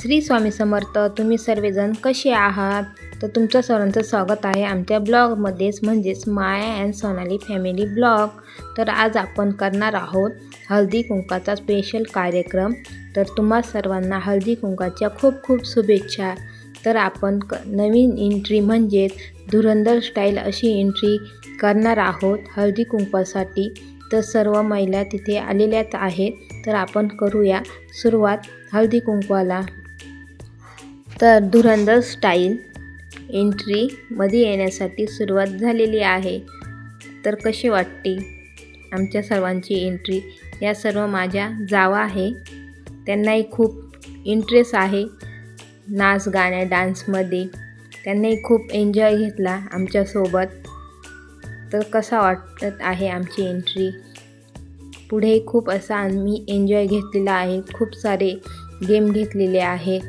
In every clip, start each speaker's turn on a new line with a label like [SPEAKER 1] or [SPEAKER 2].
[SPEAKER 1] श्री स्वामी समर्थ. तुम्ही सर्वजण कसे आहात? तर तुमचं सर्वांचं स्वागत आहे आमच्या ब्लॉगमध्येच, म्हणजेच माया अँड सोनाली फॅमिली ब्लॉग. तर आज आपण करणार आहोत हळदी कुंकाचा स्पेशल कार्यक्रम. तर तुम्हा सर्वांना हळदी कुंकाच्या खूप खूप शुभेच्छा. तर आपण नवीन एंट्री म्हणजेच धुरंधर स्टाईल अशी एंट्री करणार आहोत हळदी कुंकासाठी. तर सर्व महिला तिथे आलेल्याच आहेत. तर आपण करूया सुरुवात हळदी कुंकवाला. तर धुरंधर स्टाईल एंट्रीमध्ये येण्यासाठी सुरुवात झालेली आहे. तर कशी वाटते आमच्या सर्वांची एंट्री? या सर्व माझ्या जावा आहे, त्यांनाही खूप इंटरेस्ट आहे नाच गाण्या डान्समध्ये. त्यांनाही खूप एन्जॉय घेतला आमच्यासोबत. तर कसा वाटत आहे आमची एंट्री? पुढे खूप असा आम्ही एन्जॉय घेतलेला आहे, खूप सारे गेम घेतलेले आहेत.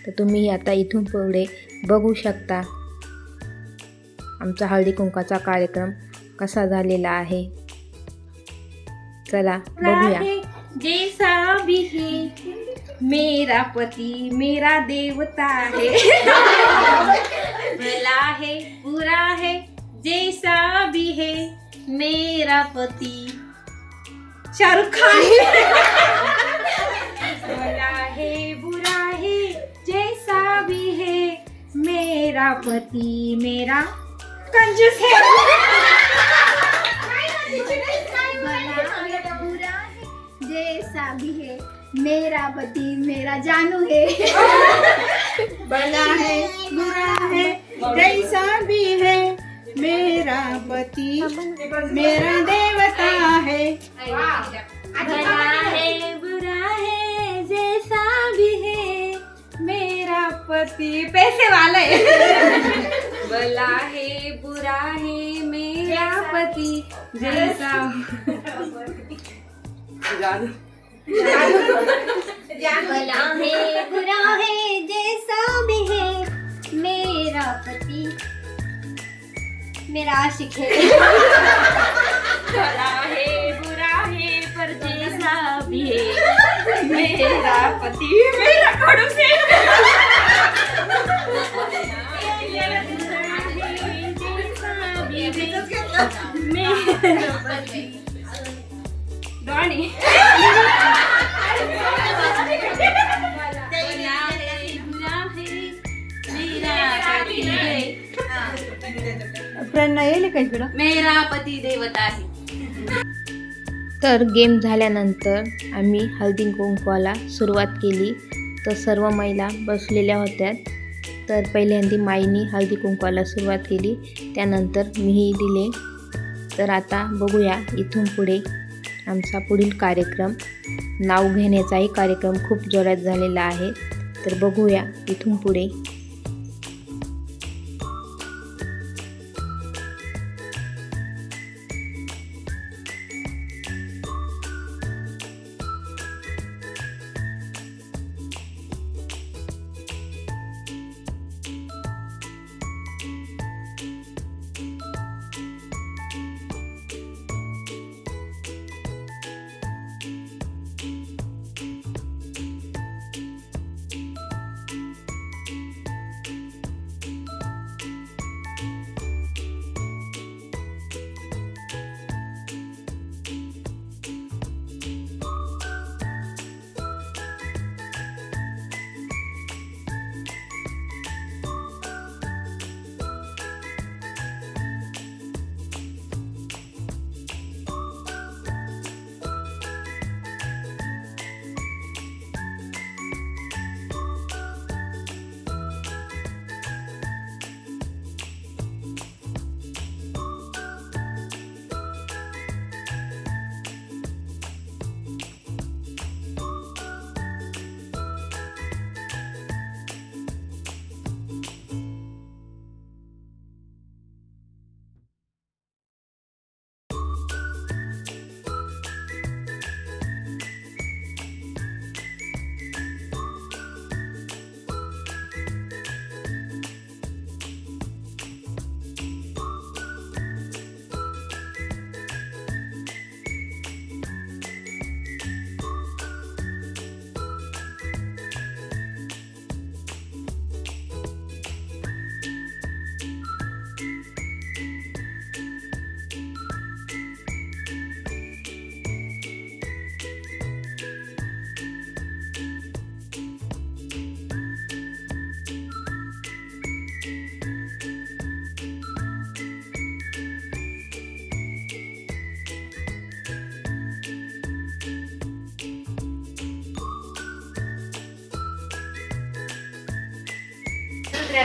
[SPEAKER 1] तर तुम्ही आता इथून पुढे बघू शकता आमचा हळदी कुंकाचा कार्यक्रम कसा झालेला आहे. चला बघूया.
[SPEAKER 2] जैसा भी है मेरा पति मेरा देवता है, भला है बुरा है जैसा भी है मेरा पति. शाहरुख खान. भला है बुरा है जैसा भी है मेरा पति मेरा कंजूस है.
[SPEAKER 3] जैसा भी है मेरा पति मेरा जानू है.
[SPEAKER 2] भला है बुरा है जैसा भी है मेरा पति मेरा देवता है. भला है बुरा है जैसा भी है मेरा पति पैसे वाला है. भला है बुरा है मेरा पति जैसा
[SPEAKER 3] भला है बुरा है जैसा भी है मेरा पति मेरा आशिक है.
[SPEAKER 2] भला है बुरा है पर जैसा भी है मेरा पति मेरा खड़ूस है. मेरा पति डॉनी. मेरा पती देवता आहे.
[SPEAKER 1] तर गेम झाल्यानंतर आम्ही हळदी कुंकवाला सुरुवात केली. तर सर्व महिला बसलेल्या होत्या. तर पहिल्यांदा माईनी हळदी कुंकवाला सुरुवात केली, त्यानंतर मीही दिले. तर आता बघूया इथून पुढे आमचा पुढील कार्यक्रम. नाव घेण्याचाही कार्यक्रम खूप जोरात झालेला आहे. तर बघूया इथून पुढे.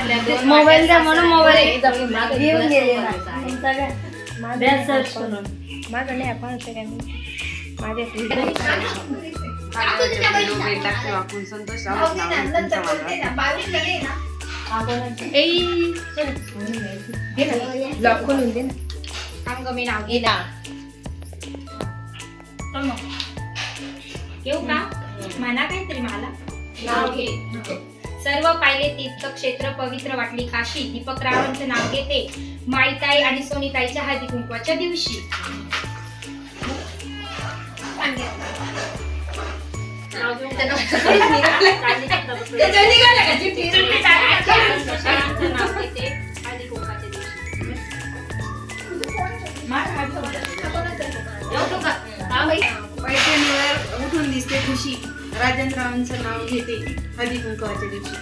[SPEAKER 3] मोबाईल द्या म्हणून मोबाईल
[SPEAKER 1] माझं नाही अकाउंट काय मी माझ्या ब्लॉग खोलून दे ना.
[SPEAKER 2] मी नाव घे ना घेऊ का म्हणा काहीतरी मला नाव घे. सर्व पाहिले तीर्थ क्षेत्र पवित्र वाटली काशी. दीपक रावांचं नाव घेते माईताई आणि सोनीताईच्या हळदी कुंकवाच्या दिवशी.
[SPEAKER 4] पैठणीवर उठून दिसते खुशी. राजेंद्ररावांचं नाव घेते हळदी कुंकवाच्या दिवशी.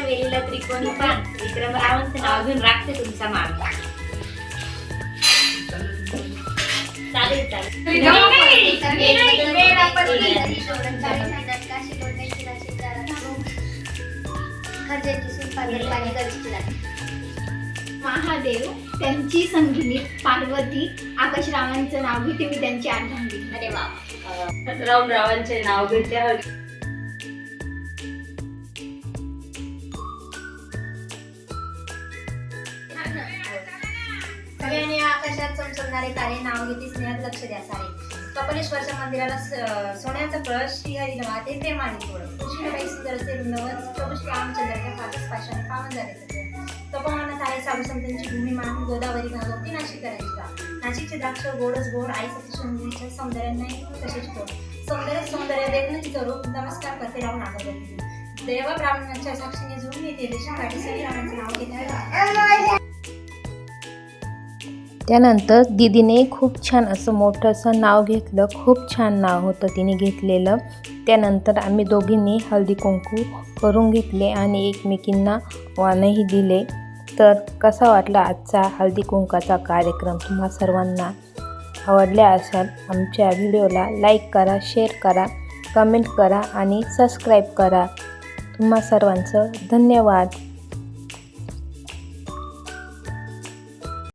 [SPEAKER 2] वेलीला त्रिकोणी पान. विक्रम रावांचं नाव घेऊन राखते तुमचा मान. चालेल
[SPEAKER 3] महादेव त्यांची संगिनी पार्वती. आकाश रावांचं नाव घेते मी त्यांची अर्धांगिनी.
[SPEAKER 2] अरे वा. रावांचे नाव घेते
[SPEAKER 5] सगळ्यांनी आकाशात चमचमणारे तारे. नाव घेते स्नेहात लक्ष द्या सारे. कपालेश्वरच्या मंदिराला सोन्याचा कळस. श्रीहरी वाहते प्रेमाने थोडं. कृष्णबाई सुंदर असे वृंदावन. प्रभू श्री रामचंद्राच्या पादच पाशाने पावन झाले. तपोवनात आहे साधू संतांची भूमी मान. गोदावरी भागवती नाशिक करायची का. नाशिकचे द्राक्ष गोडच गोड. आई सतीशंकरीच्या सौंदर्य नाही कशाची तोड. सौंदर्य देखणं तिचं रूप. नमस्कार करते राहून अगरबत्ती. देवा ब्राह्मणांच्या साक्षीने जुळून येते रेशम काठी. श्रीरामांचं नाव घेते.
[SPEAKER 1] त्यानंतर दीदीने खूप छान असं मोठं असं नाव घेतलं. खूप छान नाव होतं तिने घेतलेलं. त्यानंतर आम्ही दोघींनी हळदी कुंकू करून घेतले आणि एकमेकींना वाणही दिले. तर कसा वाटला आजचा हळदी कुंकाचा कार्यक्रम. तुम्हा सर्वांना आवडल्या असाल आमच्या व्हिडिओला लाईक करा, शेअर करा, कमेंट करा आणि सबस्क्राईब करा. तुम्हा सर्वांचं धन्यवाद.